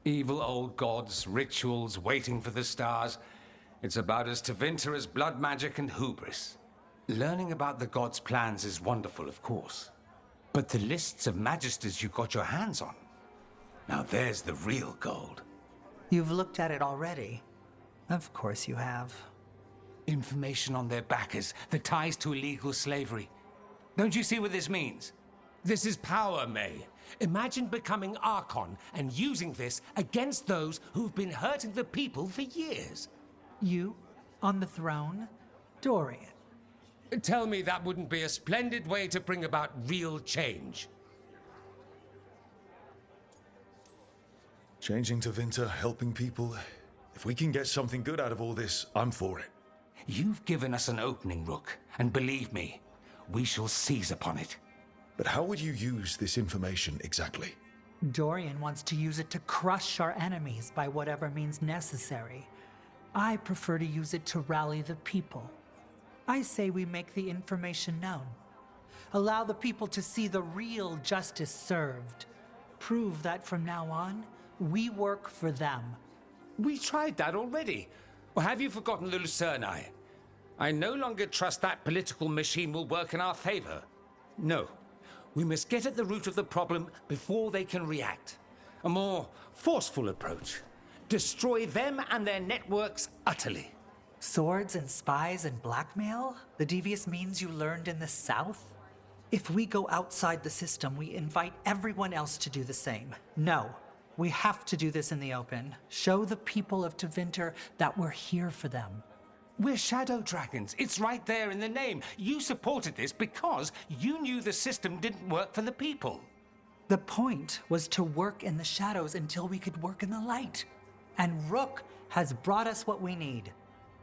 Evil old gods, rituals, waiting for the stars. It's about as Tevinter as blood magic and hubris. Learning about the gods' plans is wonderful, of course. But the lists of magisters you got your hands on, now there's the real gold. You've looked at it already. Of course you have. Information on their backers, the ties to illegal slavery. Don't you see what this means? This is power, May. Imagine becoming Archon and using this against those who've been hurting the people for years. You, on the throne? Dorian. Tell me that wouldn't be a splendid way to bring about real change. Changing to Winter, helping people. If we can get something good out of all this, I'm for it. You've given us an opening, Rook, and believe me, we shall seize upon it. But how would you use this information exactly? Dorian wants to use it to crush our enemies by whatever means necessary. I prefer to use it to rally the people. I say we make the information known. Allow the people to see the real justice served. Prove that from now on, we work for them. We tried that already. Or have you forgotten the Lucerni? I no longer trust that political machine will work in our favor. No. We must get at the root of the problem before they can react. A more forceful approach. Destroy them and their networks utterly. Swords and spies and blackmail? The devious means you learned in the South? If we go outside the system, we invite everyone else to do the same. No, we have to do this in the open. Show the people of Tevinter that we're here for them. We're shadow dragons. It's right there in the name. You supported this because you knew the system didn't work for the people. The point was to work in the shadows until we could work in the light. And Rook has brought us what we need.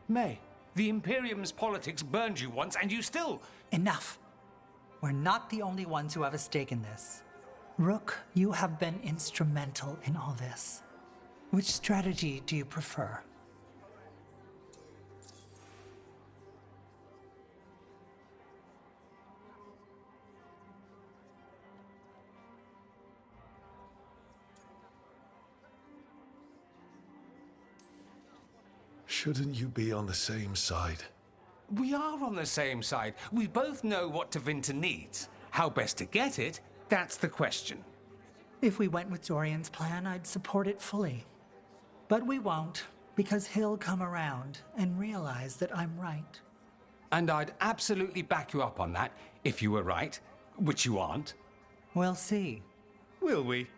May, the Imperium's politics burned you once and you still... Enough. We're not the only ones who have a stake in this. Rook, you have been instrumental in all this. Which strategy do you prefer? Shouldn't you be on the same side? We are on the same side. We both know what Tevinter needs. How best to get it, that's the question. If we went with Dorian's plan, I'd support it fully. But we won't, because he'll come around and realize that I'm right. And I'd absolutely back you up on that, if you were right, which you aren't. We'll see. Will we?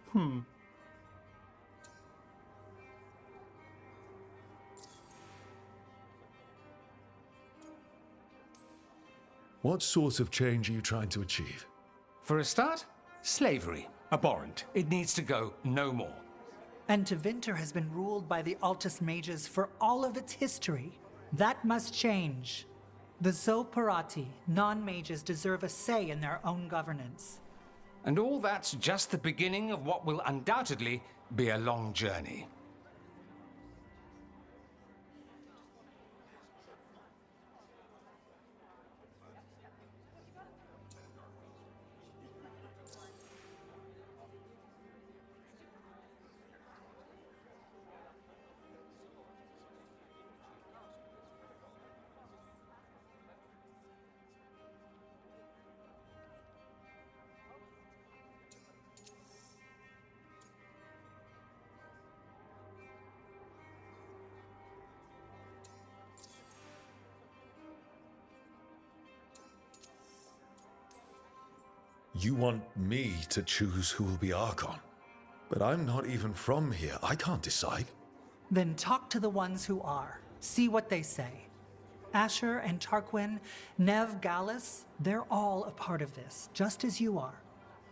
What sort of change are you trying to achieve? For a start, slavery. Abhorrent. It needs to go no more. And Tevinter has been ruled by the Altus Mages for all of its history. That must change. The Zoparati, non-mages, deserve a say in their own governance. And all that's just the beginning of what will undoubtedly be a long journey. You want me to choose who will be Archon? But I'm not even from here. I can't decide. Then talk to the ones who are. See what they say. Asher and Tarquin, Nev, Gallus, they're all a part of this, just as you are.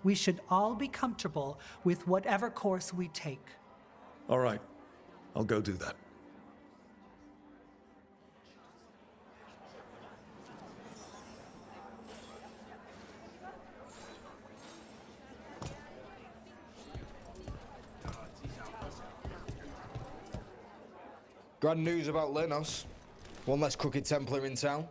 We should all be comfortable with whatever course we take. All right. I'll go do that. Grand news about Lenos. One less crooked Templar in town.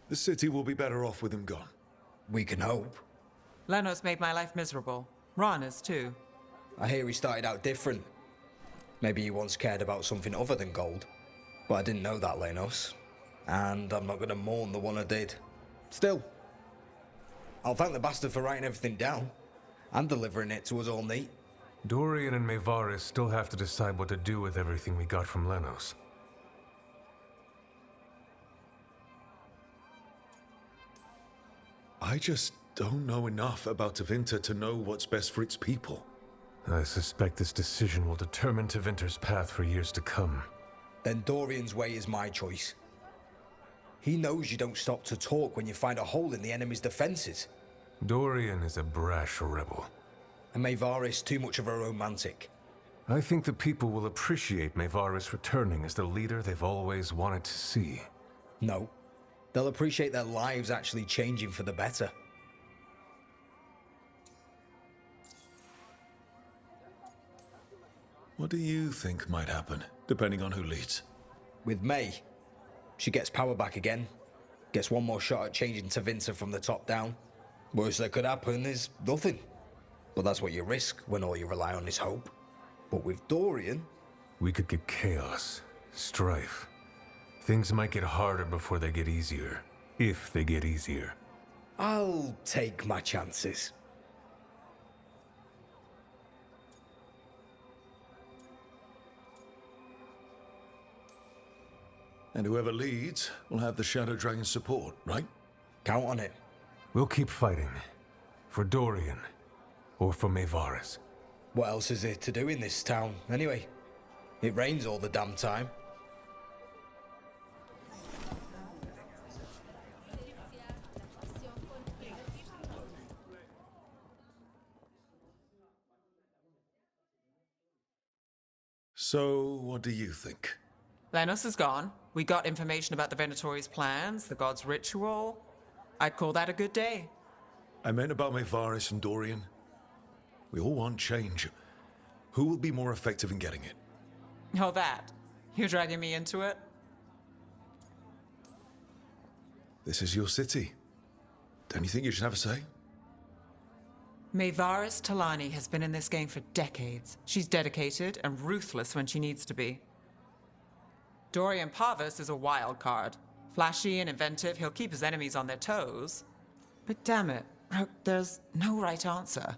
The city will be better off with him gone. we can hope. Lenos made my life miserable. Rana's too. I hear he started out different. Maybe he once cared about something other than gold. But I didn't know that, Lenos. And I'm not gonna mourn the one I did. Still, I'll thank the bastard for writing everything down. And delivering it to us all neat. Dorian and Mayvaris still have to decide what to do with everything we got from Lenos. I just don't know enough about Tevinter to know what's best for its people. I suspect this decision will determine Tevinter's path for years to come. Then Dorian's way is my choice. He knows you don't stop to talk when you find a hole in the enemy's defenses. Dorian is a brash rebel. And Mayvaris too much of a romantic. I think the people will appreciate Mayvaris returning as the leader they've always wanted to see. No. They'll appreciate their lives actually changing for the better. What do you think might happen, depending on who leads? With May, she gets power back again. Gets one more shot at changing Tevinter from the top down. Worst that could happen is nothing. But that's what you risk when all you rely on is hope. But with Dorian... We could get chaos, strife. Things might get harder before they get easier. If they get easier. I'll take my chances. And whoever leads will have the Shadow Dragon's support, right? Count on it. We'll keep fighting. For Dorian. Or for Mayvaris. What else is there to do in this town, anyway? It rains all the damn time. So, what do you think? Lenos is gone. We got information about the Venatori's plans, the god's ritual. I'd call that a good day. I meant about Mayvaris and Dorian. We all want change. Who will be more effective in getting it? Oh, that. You're dragging me into it? This is your city. Don't you think you should have a say? Mayvaris Talani has been in this game for decades. She's dedicated and ruthless when she needs to be. Dorian Parvis is a wild card. Flashy and inventive, he'll keep his enemies on their toes. But damn it, there's no right answer.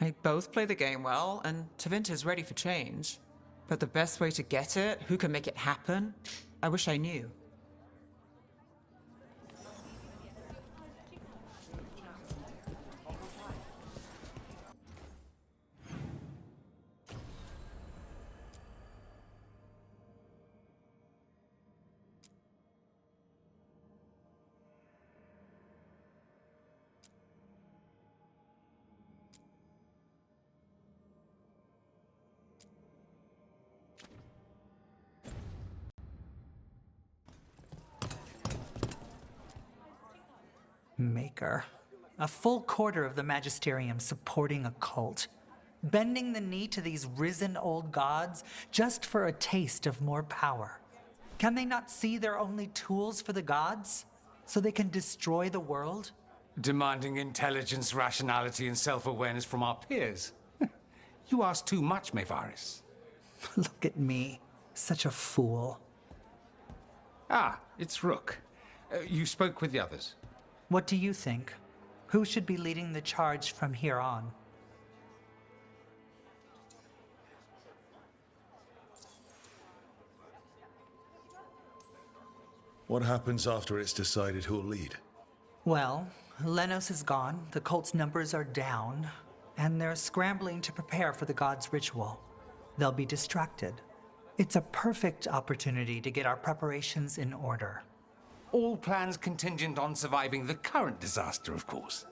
They both play the game well, and Tevinter's ready for change. But the best way to get it, who can make it happen, I wish I knew. Maker. A full quarter of the Magisterium supporting a cult. Bending the knee to these risen old gods just for a taste of more power. Can they not see they're only tools for the gods? So they can destroy the world? Demanding intelligence, rationality, and self-awareness from our peers. You ask too much, Mayvaris. Look at me. Such a fool. Ah, it's Rook. You spoke with the others. What do you think? Who should be leading the charge from here on? What happens after it's decided who'll lead? Well, Lenos is gone, the cult's numbers are down, and they're scrambling to prepare for the god's ritual. They'll be distracted. It's a perfect opportunity to get our preparations in order. All plans contingent on surviving the current disaster, of course.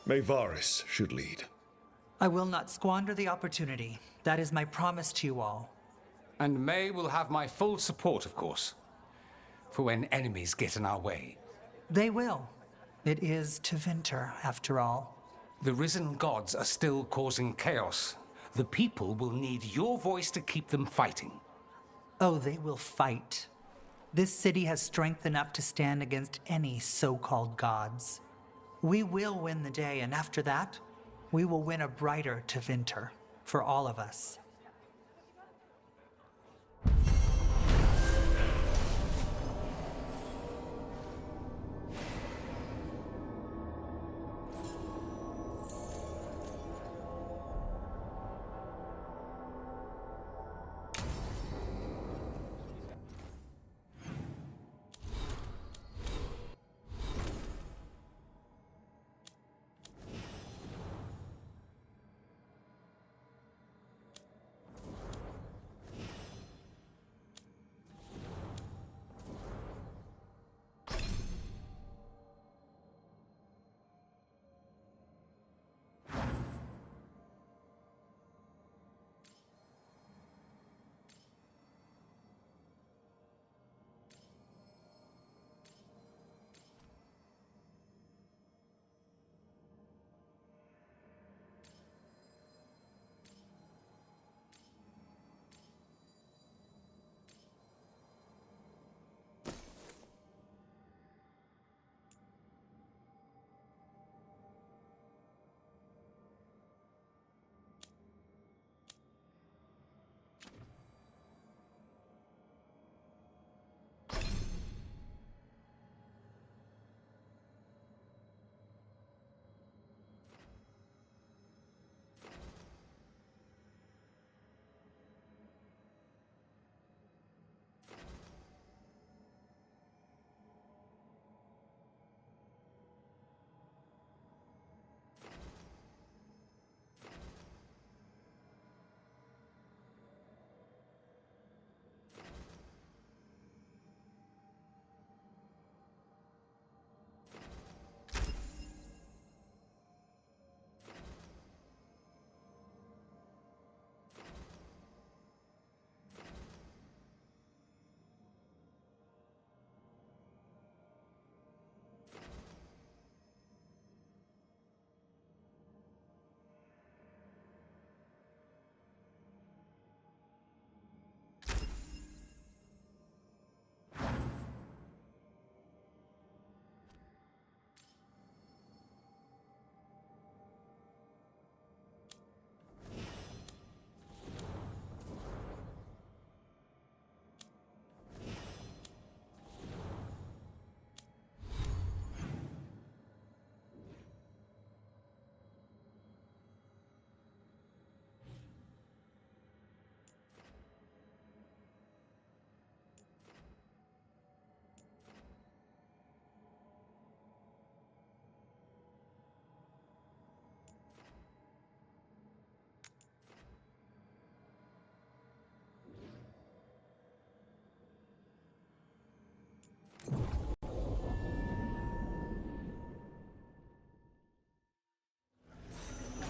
Mayvaris should lead. I will not squander the opportunity. That is my promise to you all. And May will have my full support, of course. For when enemies get in our way. They will. It is Tevinter, after all. The risen gods are still causing chaos. The people will need your voice to keep them fighting. Oh, they will fight. This city has strength enough to stand against any so-called gods. We will win the day, and after that, we will win a brighter Tevinter for all of us.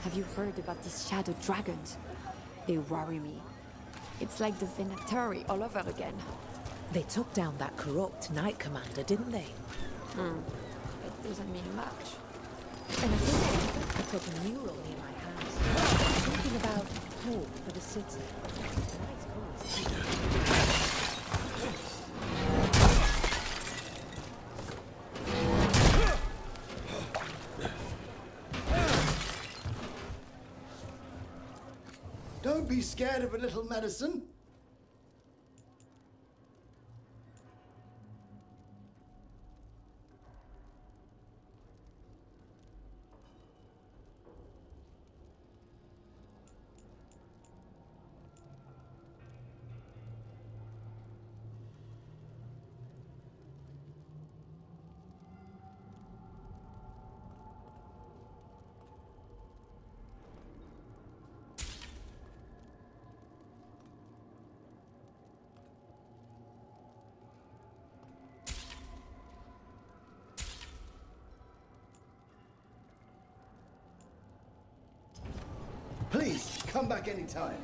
Have you heard about these shadow dragons? They worry me. It's like the Venatari all over again. They took down that corrupt Knight Commander, didn't they? It doesn't mean much. And I think I took a mural near my house. Something about hope for the city. Don't be scared of a little medicine. Please, come back anytime.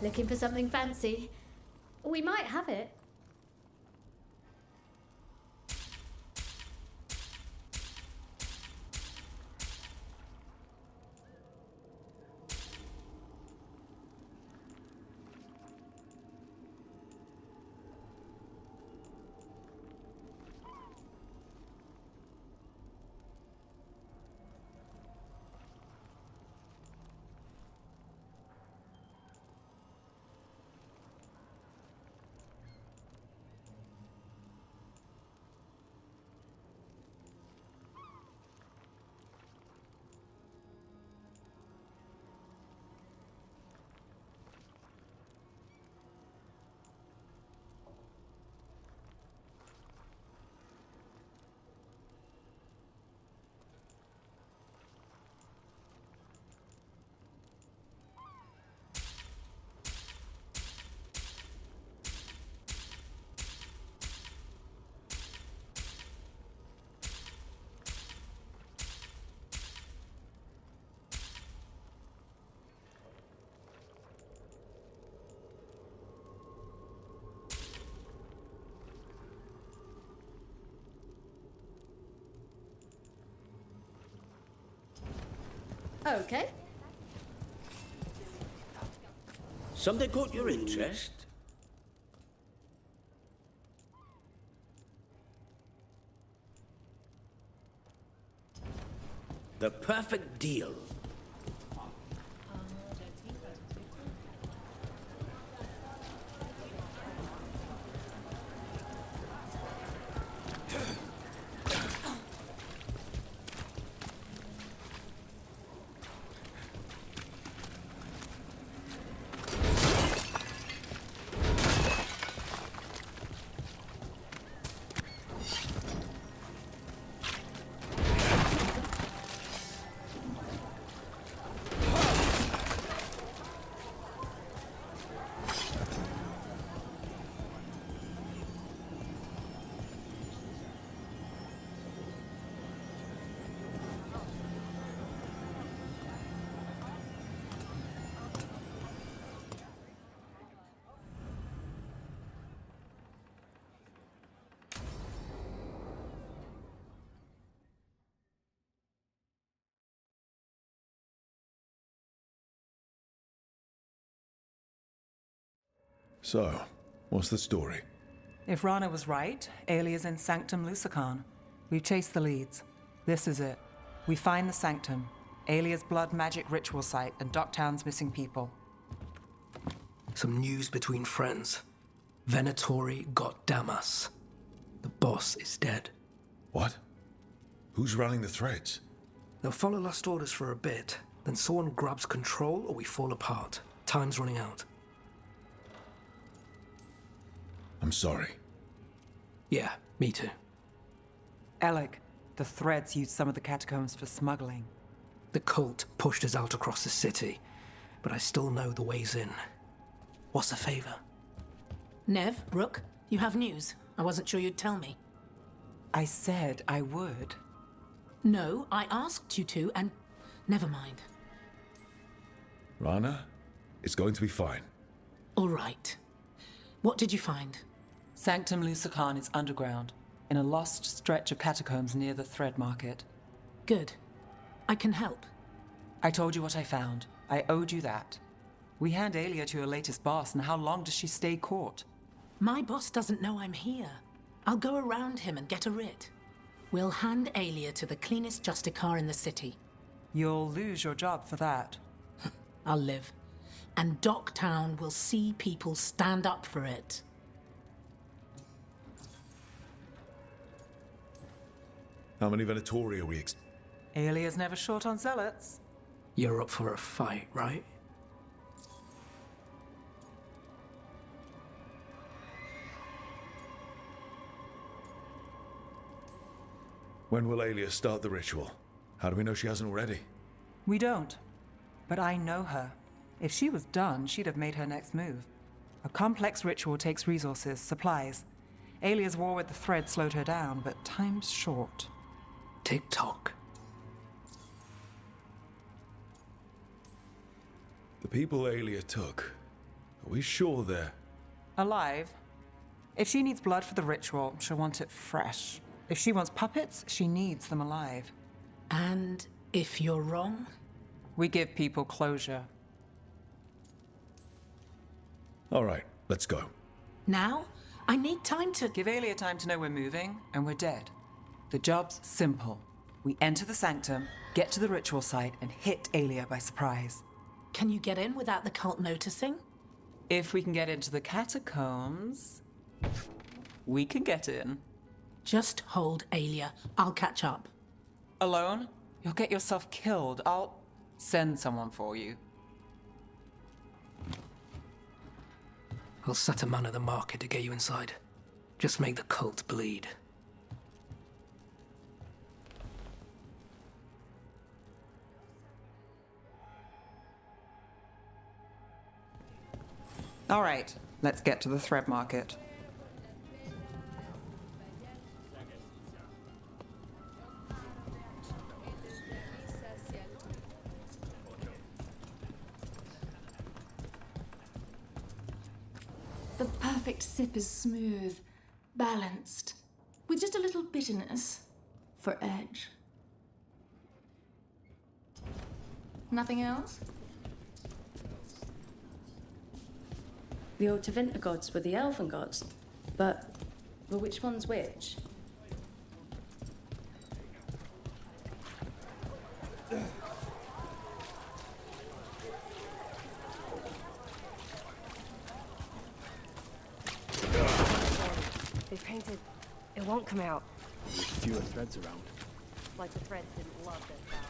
Looking for something fancy? We might have it. Okay. Something caught your interest? The perfect deal. So, what's the story? If Rana was right, Alia's in Sanctum Lucican. We've chased the leads. This is it. We find the Sanctum, Alia's blood magic ritual site, and Docktown's missing people. Some news between friends. Venatori got Damas. The boss is dead. What? Who's running the threads? They'll follow last orders for a bit, then someone grabs control or we fall apart. Time's running out. I'm sorry. Yeah, me too. Alec, the threads used some of the catacombs for smuggling. The cult pushed us out across the city, but I still know the ways in. What's the favor? Nev, Rook, you have news. I wasn't sure you'd tell me. I said I would. No, I asked you to, and never mind. Rana, it's going to be fine. All right. What did you find? Sanctum Lucican is underground, in a lost stretch of catacombs near the Thread Market. Good. I can help. I told you what I found. I owed you that. We hand Alia to your latest boss, and how long does she stay caught? My boss doesn't know I'm here. I'll go around him and get a writ. We'll hand Alia to the cleanest Justicar in the city. You'll lose your job for that. I'll live. And Docktown will see people stand up for it. How many Venatori are we Alia's never short on zealots. You're up for a fight, right? When will Alia start the ritual? How do we know she hasn't already? We don't. But I know her. If she was done, she'd have made her next move. A complex ritual takes resources, supplies. Alia's war with the Thread slowed her down, but time's short. Tick-tock. The people Alia took, Are we sure they're... Alive. If she needs blood for the ritual, she'll want it fresh. If she wants puppets, she needs them alive. And if you're wrong? We give people closure. All right, let's go. Now? I need time to... Give Aelia time to know we're moving, and we're dead. The job's simple. We enter the sanctum, get to the ritual site, and hit Aelia by surprise. Can you get in without the cult noticing? If we can get into the catacombs, we can get in. Just hold Aelia. I'll catch up. Alone? You'll get yourself killed. I'll send someone for you. I'll set a man at the market to get you inside. Just make the cult bleed. All right, let's get to the thread market. The perfect sip is smooth, balanced, with just a little bitterness for edge. Nothing else? The old Tevinter gods were the elven gods, but which one's which? They painted. It won't come out. There's fewer threads around. Like the threads didn't love this sound.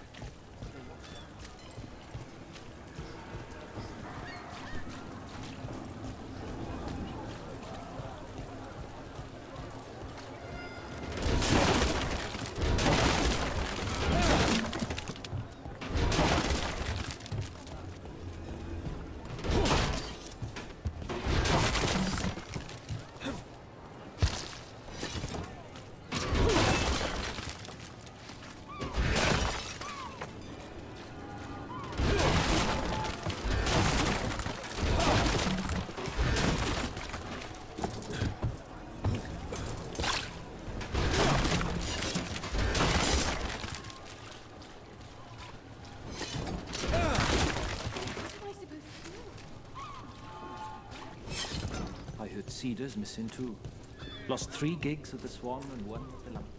Cedar's missing too. Lost 3 gigs of the Swan and 1 of the Lamplight.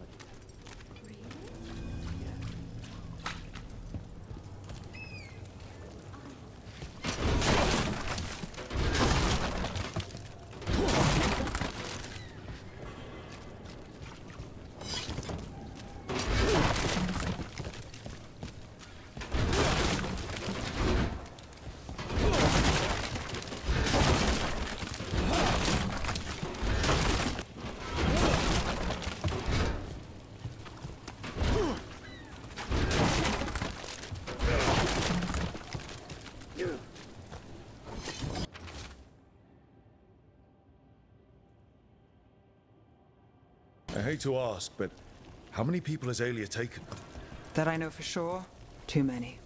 I hate to ask, but how many people has Aelia taken? That I know for sure, too many.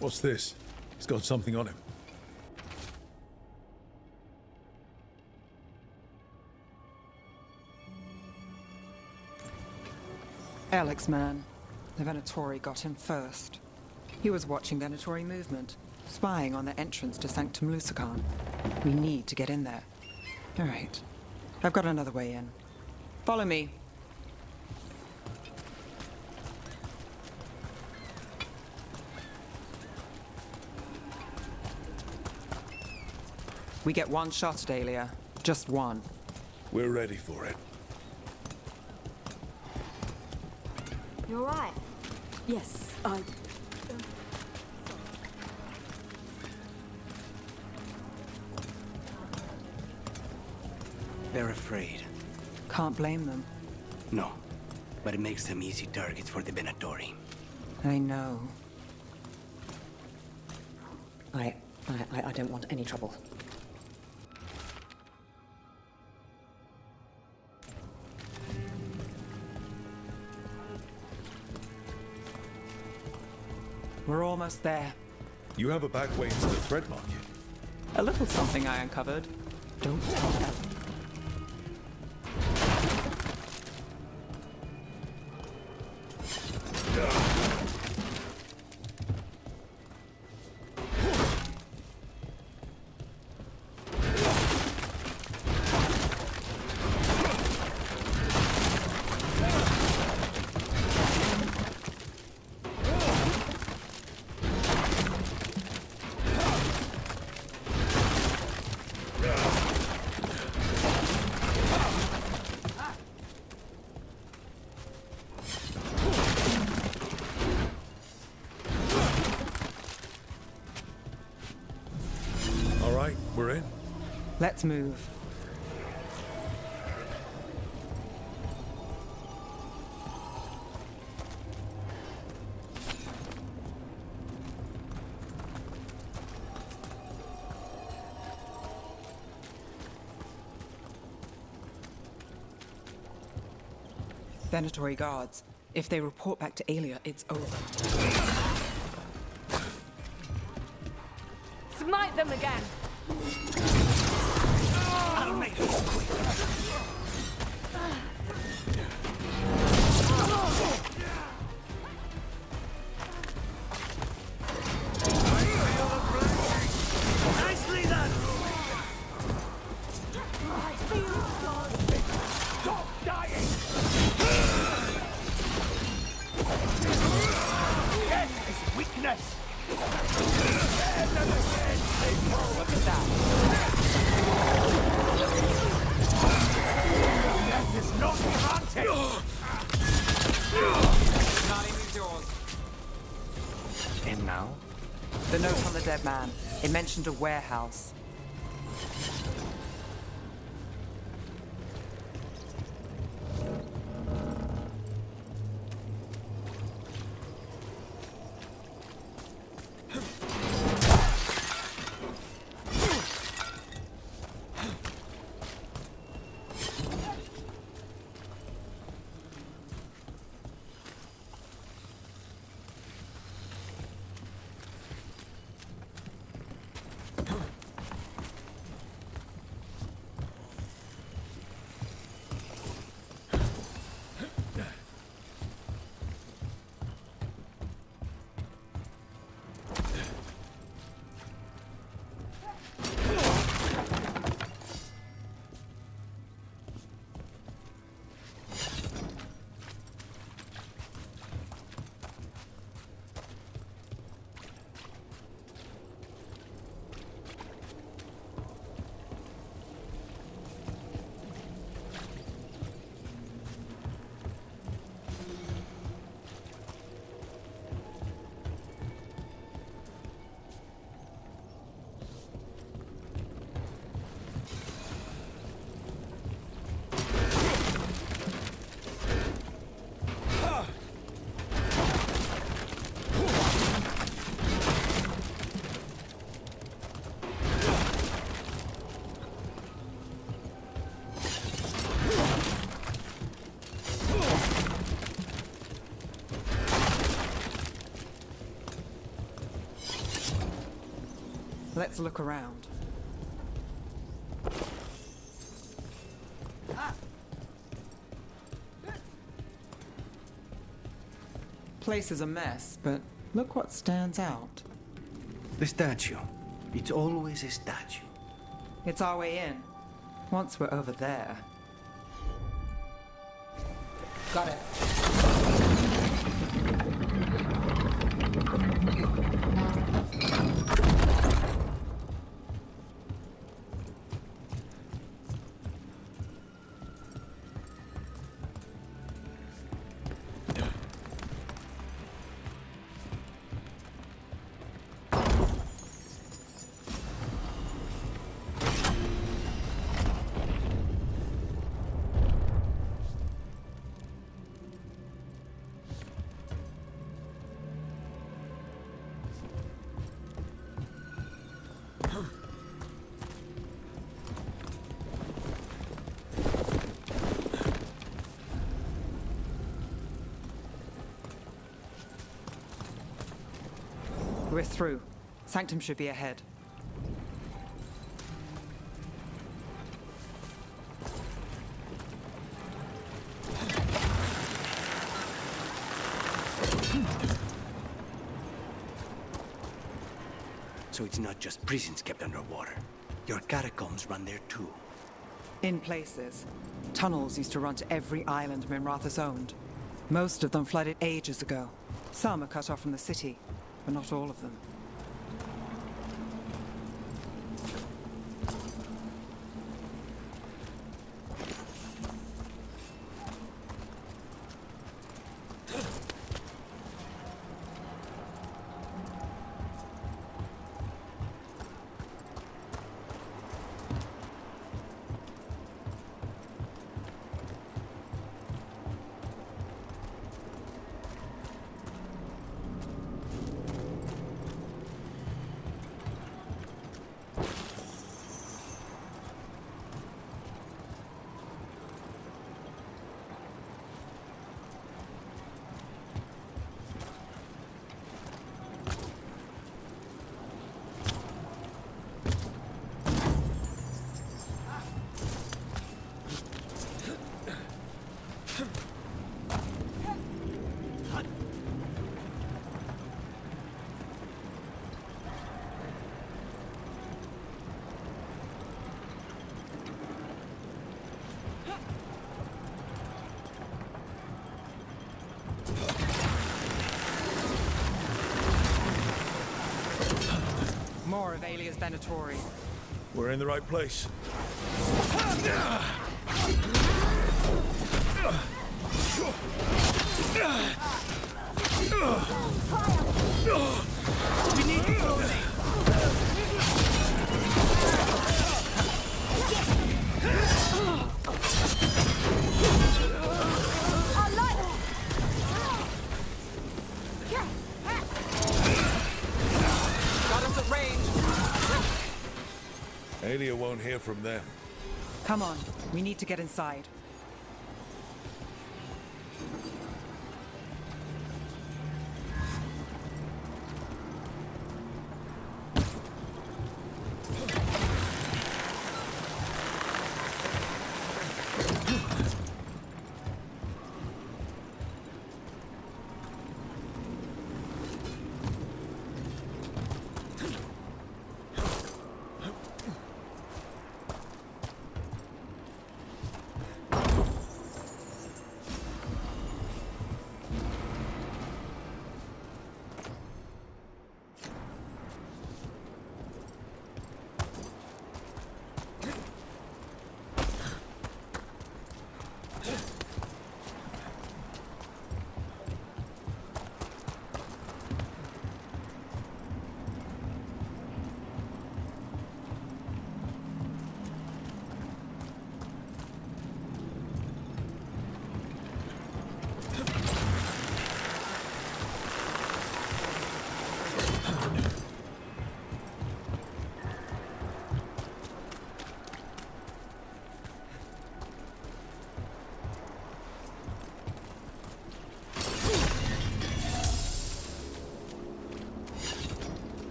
What's this? He's got something on him. Alex, man. The Venatori got him first. He was watching Venatori movement, spying on the entrance to Sanctum Lusican. We need to get in there. All right. I've got another way in. Follow me. We get one shot at Aelia. Just one. We're ready for it. You're right. Yes, I... They're afraid. Can't blame them. No, but it makes them easy targets for the Venatori. I know. I don't want any trouble. We're almost there. You have a back way into the thread market. A little something I uncovered. Don't tell them. All right, we're in. Let's move. Venatori guards. If they report back to Aelia, it's over. Smite them again! I'll make this quick. Nicely done! Stop dying! Yes, it's weakness! Look at that. Death is not granted! Not even yours. And now? The note on the dead man. It mentioned a warehouse. Let's look around. Place is a mess, but look what stands out. The statue. It's always a statue. It's our way in. Once we're over there. Got it. We're through. Sanctum should be ahead. So it's not just prisons kept underwater. Your catacombs run there too. In places. Tunnels used to run to every island Minrathous owned. Most of them flooded ages ago. Some are cut off from the city, but not all of them. More of Alia's Venatori. We're in the right place. We need to go there. Got us at range. Alia won't hear from them. Come on, we need to get inside.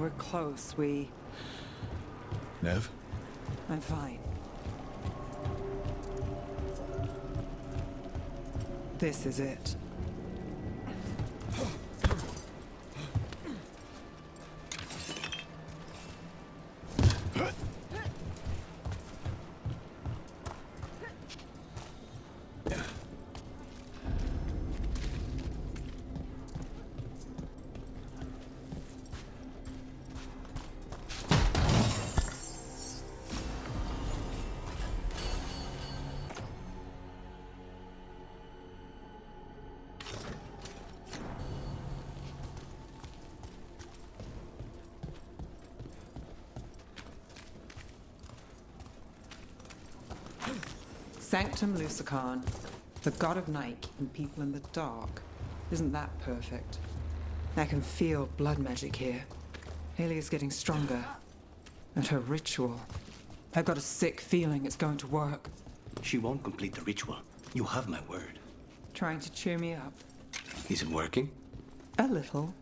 We're close. Nev? I'm fine. This is it. Sanctum Lucican, the god of night keeping people in the dark. Isn't that perfect? I can feel blood magic here. Haley's getting stronger. And her ritual. I've got a sick feeling it's going to work. She won't complete the ritual. You have my word. Trying to cheer me up. Is it working? A little.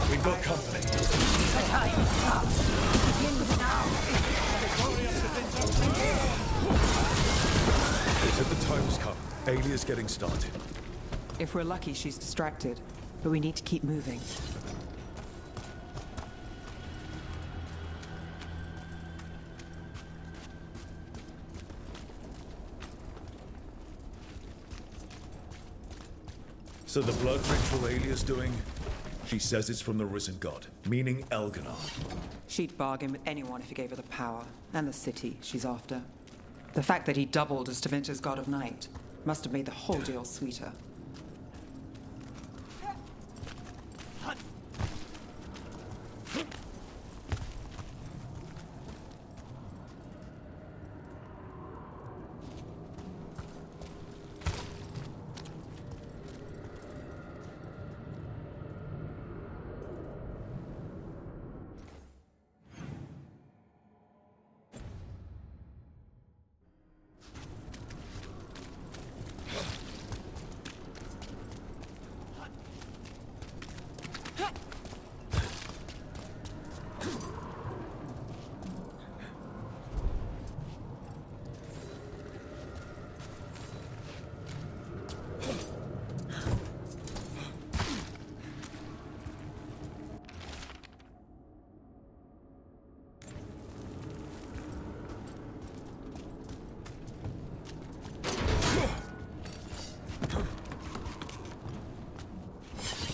We've got company. They said the time's come. Alia's getting started. If we're lucky, she's distracted. But we need to keep moving. So the blood ritual Alia's doing, she says it's from the risen god, meaning Elganon. She'd bargain with anyone if he gave her the power, and the city she's after. The fact that he doubled as Tevinter's god of night must have made the whole deal sweeter.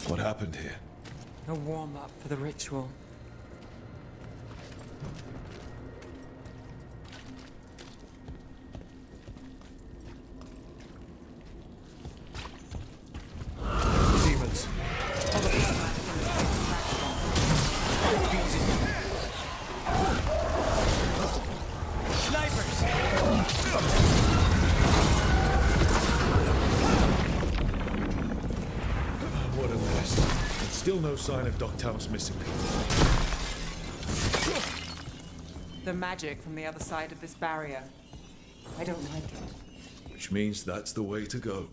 What happened here? A warm-up for the ritual. Demons. What a mess. And still no sign of Dogtown's missing people. The magic from the other side of this barrier. I don't like it. Which means that's the way to go.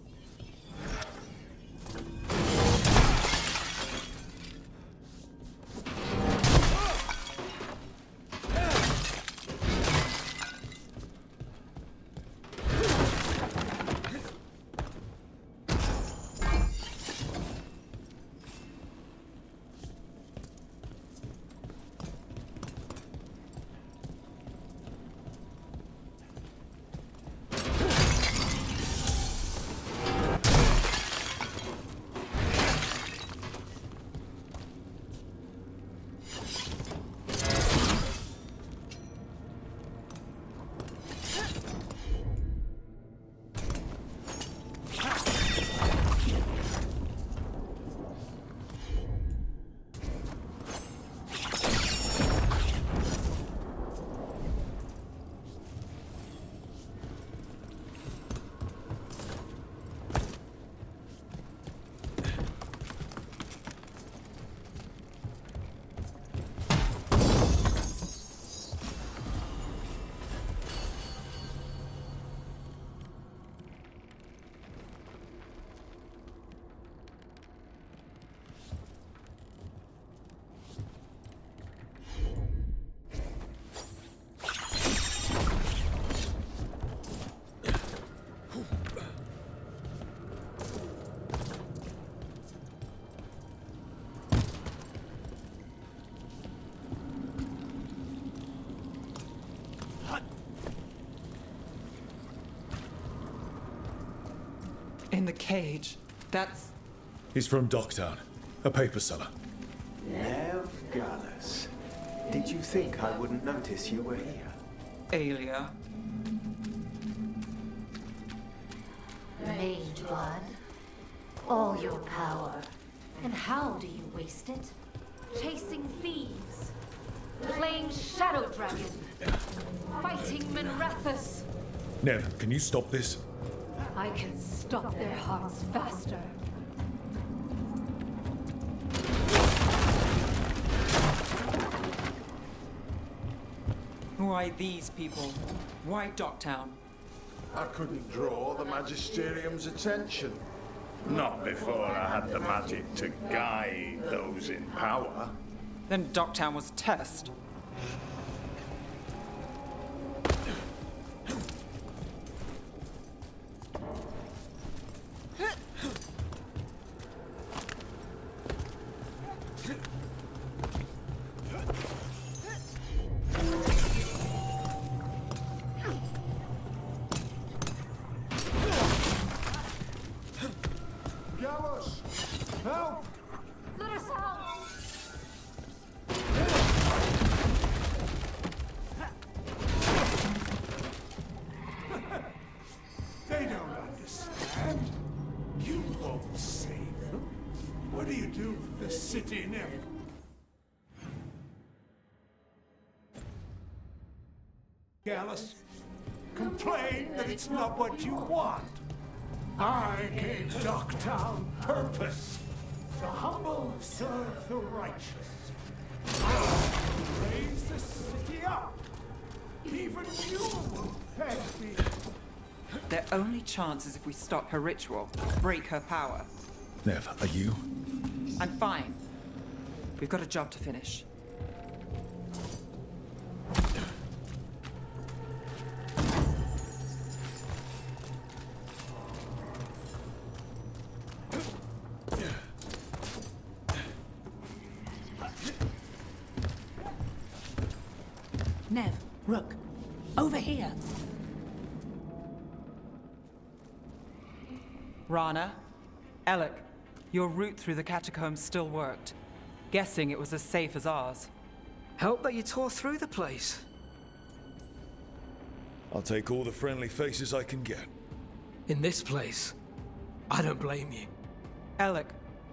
In the cage. That's... He's from Docktown, a paper seller. Nev Gallus. Did you think I wouldn't notice you were here? Aelia. Mage blood. All your power. And how do you waste it? Chasing thieves. Playing Shadow Dragon. Fighting Minrathus. Nev, can you stop this? I can stop their hearts faster. Why these people? Why Docktown? I couldn't draw the Magisterium's attention. Not before I had the magic to guide those in power. Then Docktown was a test. Gallus! Help! Let us out! They don't understand. You won't save them. What do you do with the city now? Gallus, complain that it's not what you want. I gave Docktown purpose. The humble serve the righteous. Raise the city up. Even you will thank me. Their only chance is if we stop her ritual, break her power. Nev, are you? I'm fine. We've got a job to finish. Nev, Rook, over here. Rana, Alec, your route through the catacombs still worked. Guessing it was as safe as ours. Help that you tore through the place. I'll take all the friendly faces I can get. In this place, I don't blame you. Alec,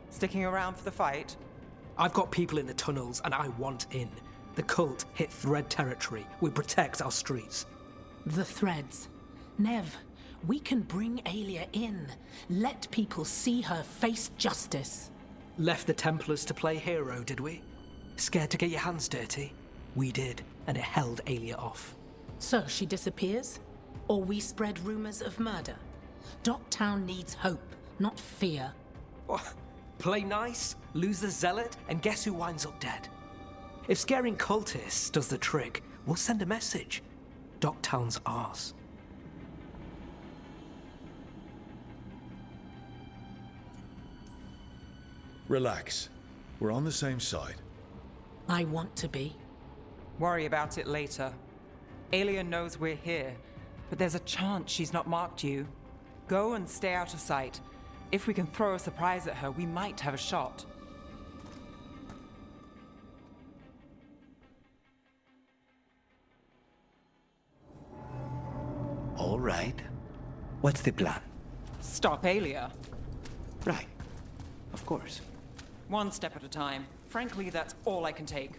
sticking around for the fight? I've got people in the tunnels and I want in. The cult hit Thread territory. We protect our streets. The threads. Nev, we can bring Aelia in. Let people see her face justice. Left the Templars to play hero, did we? Scared to get your hands dirty? We did, and it held Aelia off. So she disappears? Or we spread rumors of murder? Docktown needs hope, not fear. What? Play nice, lose the zealot, and guess who winds up dead? If scaring cultists does the trick, we'll send a message. Docktown's ours. Relax. We're on the same side. I want to be. Worry about it later. Aelia knows we're here, but there's a chance she's not marked you. Go and stay out of sight. If we can throw a surprise at her, we might have a shot. All right. What's the plan? Stop Aelia. Right. Of course. One step at a time. Frankly, that's all I can take.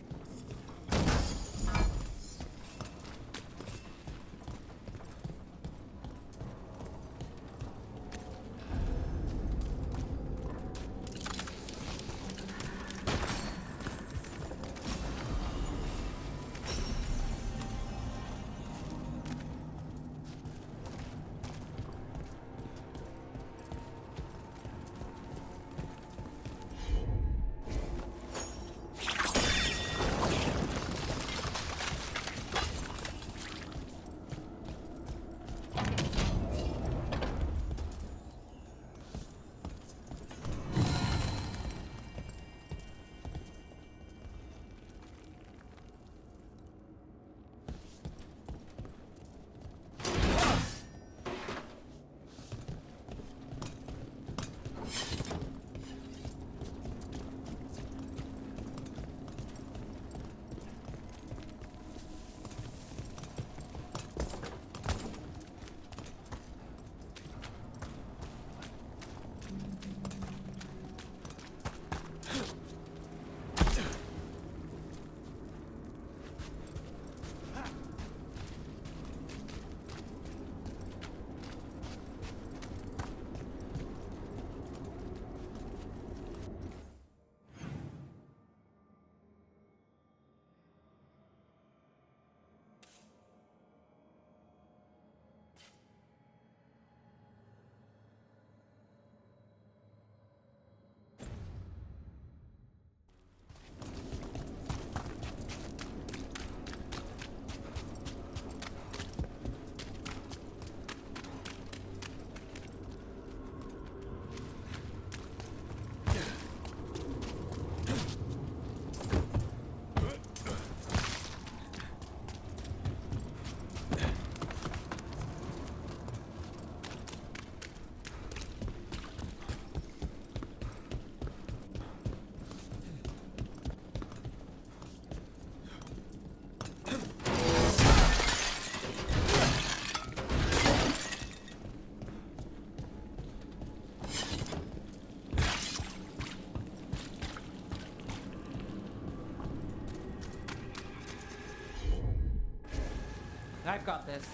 I've got this.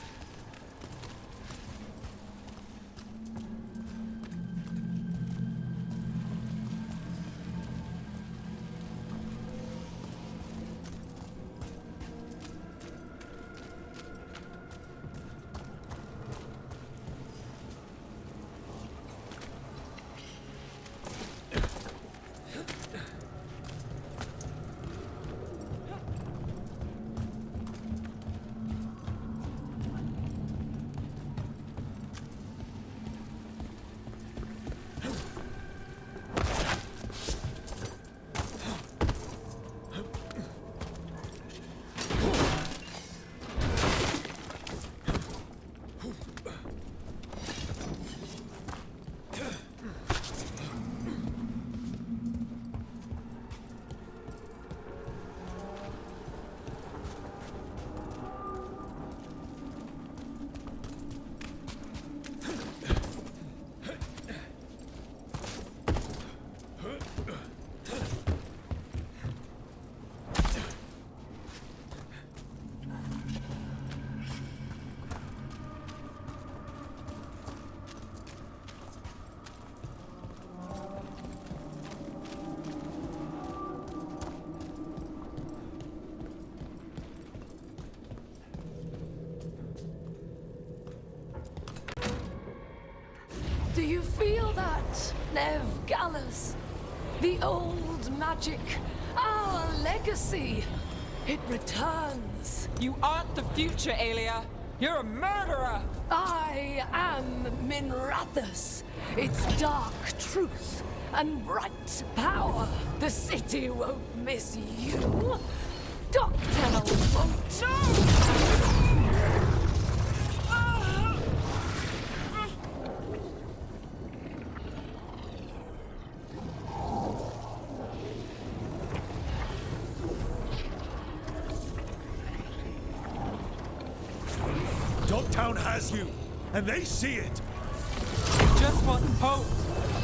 Do you feel that, Nev Gallus? The old magic, our legacy. It returns. You aren't the future, Aelia. You're a murderer. I am Minrathus. Its dark truth and bright power. The city won't miss you. Doctor won't. No! Dogtown has you, and they see it. Just want hope.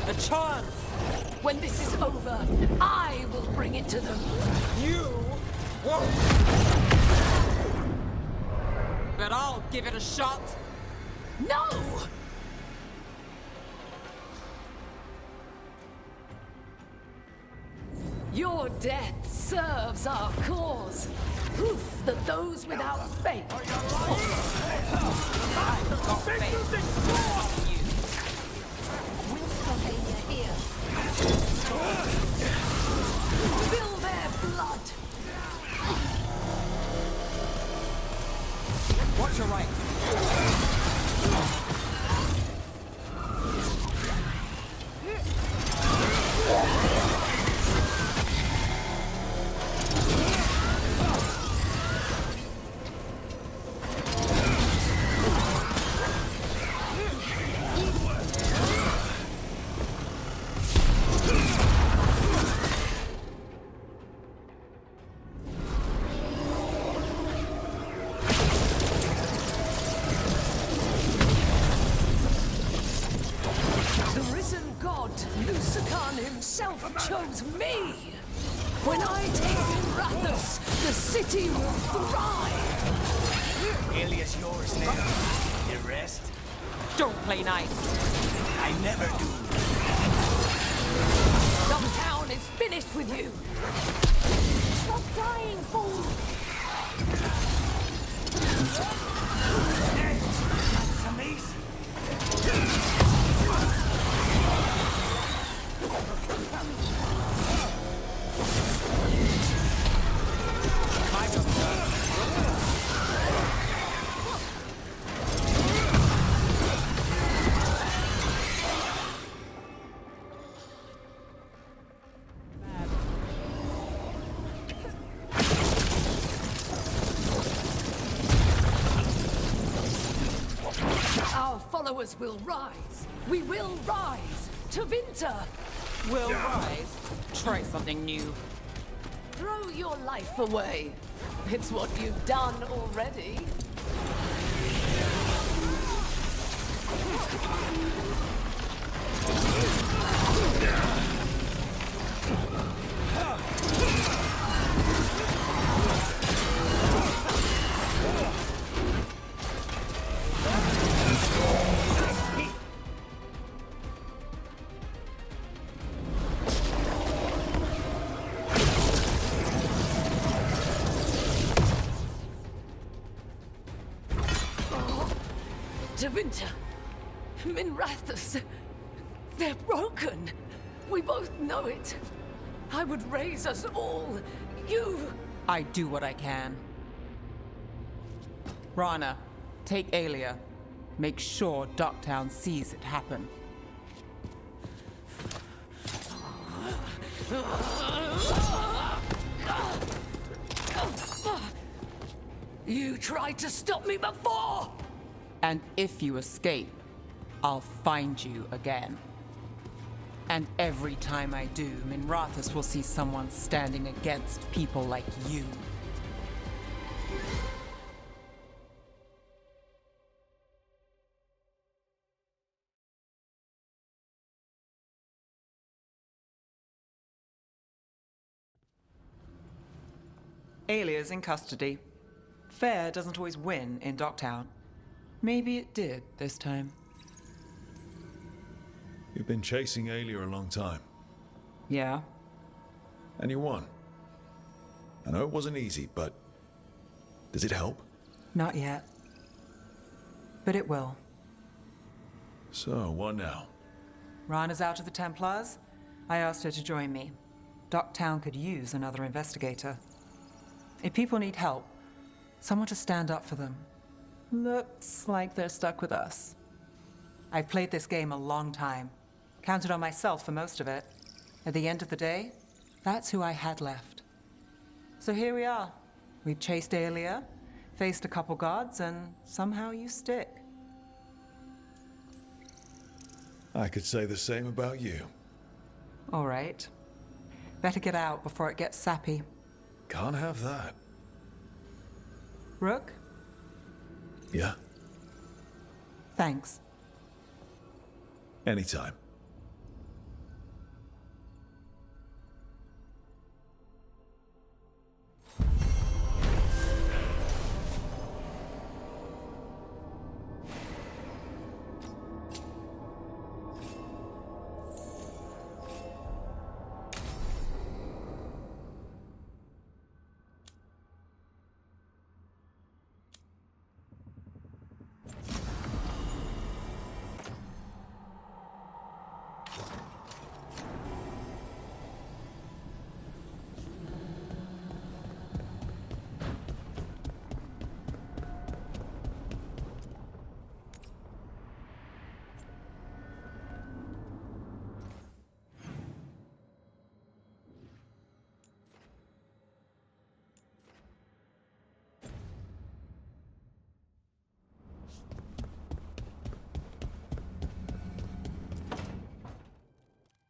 A chance. When this is over, I will bring it to them. You won't. But I'll give it a shot. No! Your death serves our cause. Proof that those without faith I've got faith in you. here. Spill their blood. Watch your right. Chose me. When I take Minrathus, the city will thrive. Alias yours now. You rest? Don't play nice. I never do. Dogtown is finished with you. Stop dying, fool. That's amazing. Our followers will rise. We will rise. To Winter. Will rise. Try something new. Throw your life away. It's what you've done already. Tevinter, Minrathus, they're broken. We both know it. I would raise us all. You... I do what I can. Rana, take Alia. Make sure Docktown sees it happen. You tried to stop me before! And if you escape, I'll find you again. And every time I do, Minrathus will see someone standing against people like you. Alia's in custody. Fair doesn't always win in Docktown. Maybe it did this time. You've been chasing Alia a long time. Yeah? And you won. I know it wasn't easy, but does it help? Not yet. But it will. So, what now? Rana's out of the Templars. I asked her to join me. Docktown could use another investigator. If people need help, someone to stand up for them. Looks like they're stuck with us. I've played this game a long time. Counted on myself for most of it. At the end of the day, that's who I had left. So here we are. We've chased Alia, faced a couple guards, and somehow you stick. I could say the same about you. All right. Better get out before it gets sappy. Can't have that. Rook? Yeah? Thanks. Anytime.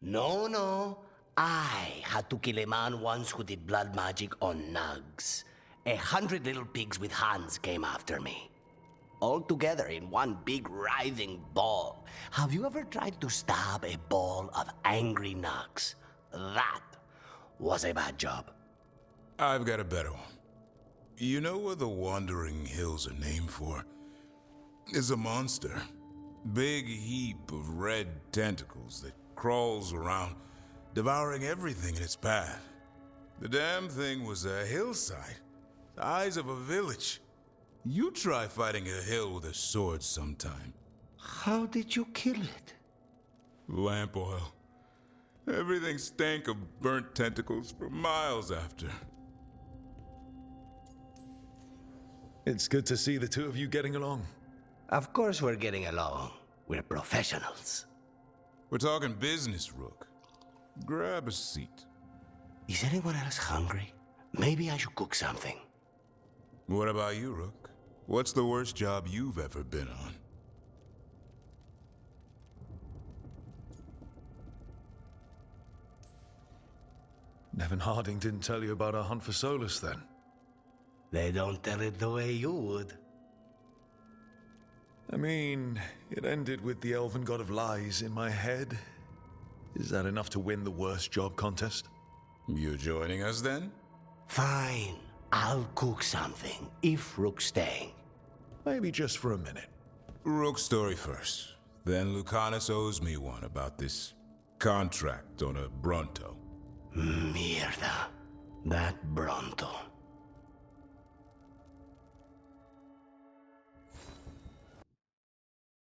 No. I had to kill a man once who did blood magic on nugs. 100 little pigs with hands came after me. All together in one big writhing ball. Have you ever tried to stab a ball of angry nugs? That was a bad job. I've got a better one. You know what the Wandering Hills are named for? It's a monster. Big heap of red tentacles that crawls around, devouring everything in its path. The damn thing was a hillside, the size of a village. You try fighting a hill with a sword sometime. How did you kill it? Lamp oil. Everything stank of burnt tentacles for miles after. It's good to see the two of you getting along. Of course we're getting along. We're professionals. We're talking business, Rook. Grab a seat. Is anyone else hungry? Maybe I should cook something. What about you, Rook? What's the worst job you've ever been on? Nevin Harding didn't tell you about our hunt for Solus, then? They don't tell it the way you would. I mean, it ended with the elven god of lies in my head. Is that enough to win the worst job contest? You joining us, then? Fine. I'll cook something, if Rook's staying. Maybe just for a minute. Rook's story first. Then Lucanus owes me one about this contract on a Bronto. Mierda. That Bronto.